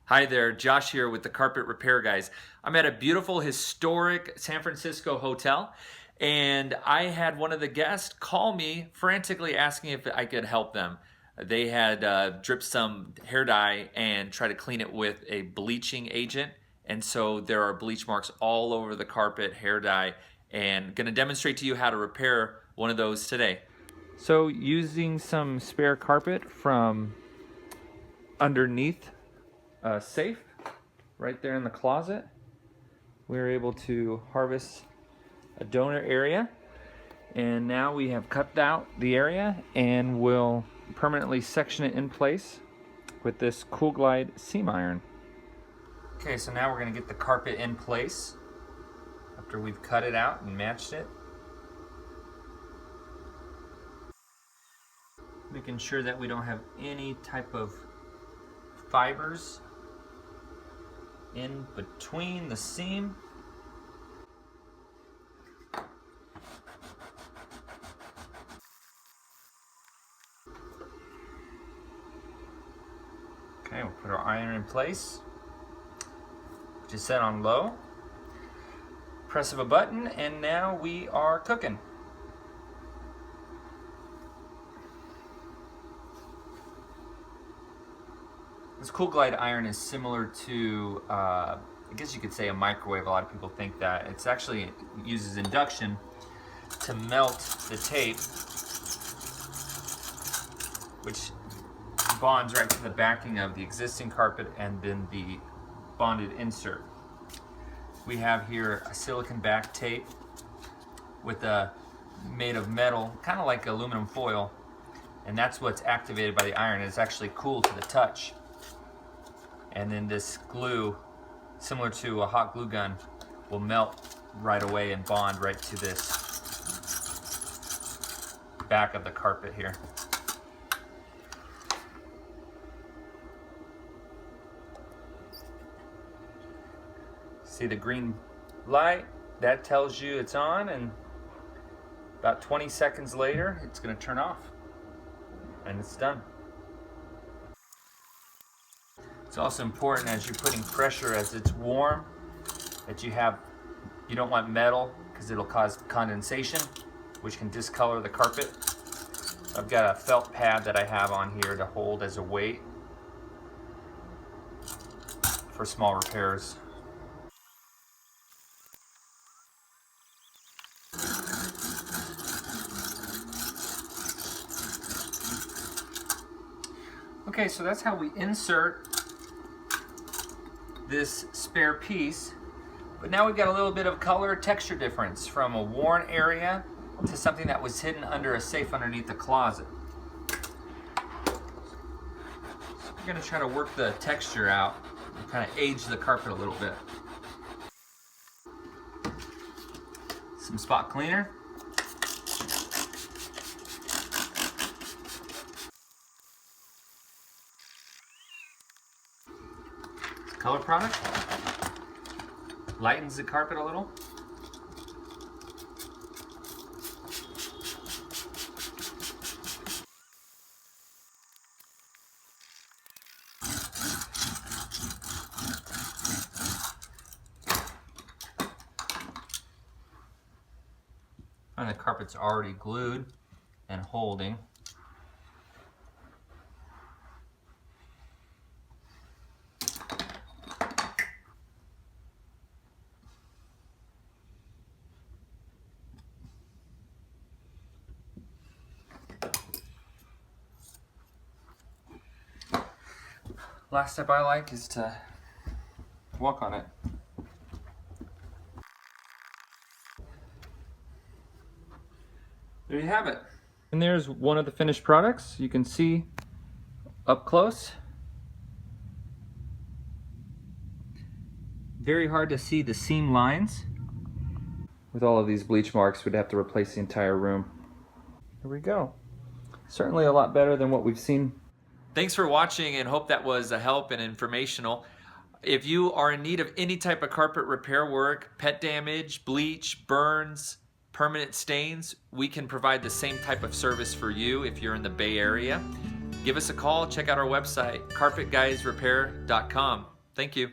Hi there, Josh here with the Carpet Repair Guys. I'm at a beautiful historic San Francisco hotel, and I had one of the guests call me frantically asking if I could help them. They had dripped some hair dye and tried to clean it with a bleaching agent, and so there are bleach marks all over the carpet, hair dye, and going to demonstrate to you how to repair one of those today. So using some spare carpet from underneath safe right there in the closet, we were able to harvest a donor area, and now we have cut out the area and will permanently section it in place with this Cool Glide seam iron. Okay, so now we're going to get the carpet in place after we've cut it out and matched it, making sure that we don't have any type of fibers in between the seam. Okay, we'll put our iron in place, which is set on low. Press of a button, and now we are cooking. This Cool Glide iron is similar to, I guess you could say, a microwave. A lot of people think that. It's actually uses induction to melt the tape, which bonds right to the backing of the existing carpet and then the bonded insert. We have here a silicone back tape with made of metal, kind of like aluminum foil, and that's what's activated by the iron. It's actually cool to the touch. And then this glue, similar to a hot glue gun, will melt right away and bond right to this back of the carpet here. See the green light? That tells you it's on, and about 20 seconds later, it's going to turn off, and it's done. It's also important as you're putting pressure, as it's warm, that you don't want metal, because it'll cause condensation, which can discolor the carpet. So I've got a felt pad that I have on here to hold as a weight for small repairs. Okay, so that's how we insert this spare piece, but now we've got a little bit of color texture difference from a worn area to something that was hidden under a safe underneath the closet. So we're going to try to work the texture out and kind of age the carpet a little bit. Some spot cleaner. Color product lightens the carpet a little. And the carpet's already glued and holding. Last step I like is to walk on it. There you have it. And there's one of the finished products. You can see up close. Very hard to see the seam lines. With all of these bleach marks, we'd have to replace the entire room. Here we go. Certainly a lot better than what we've seen. Thanks for watching, and hope that was a help and informational. If you are in need of any type of carpet repair work, pet damage, bleach, burns, permanent stains, we can provide the same type of service for you if you're in the Bay Area. Give us a call, check out our website, carpetguysrepair.com. Thank you.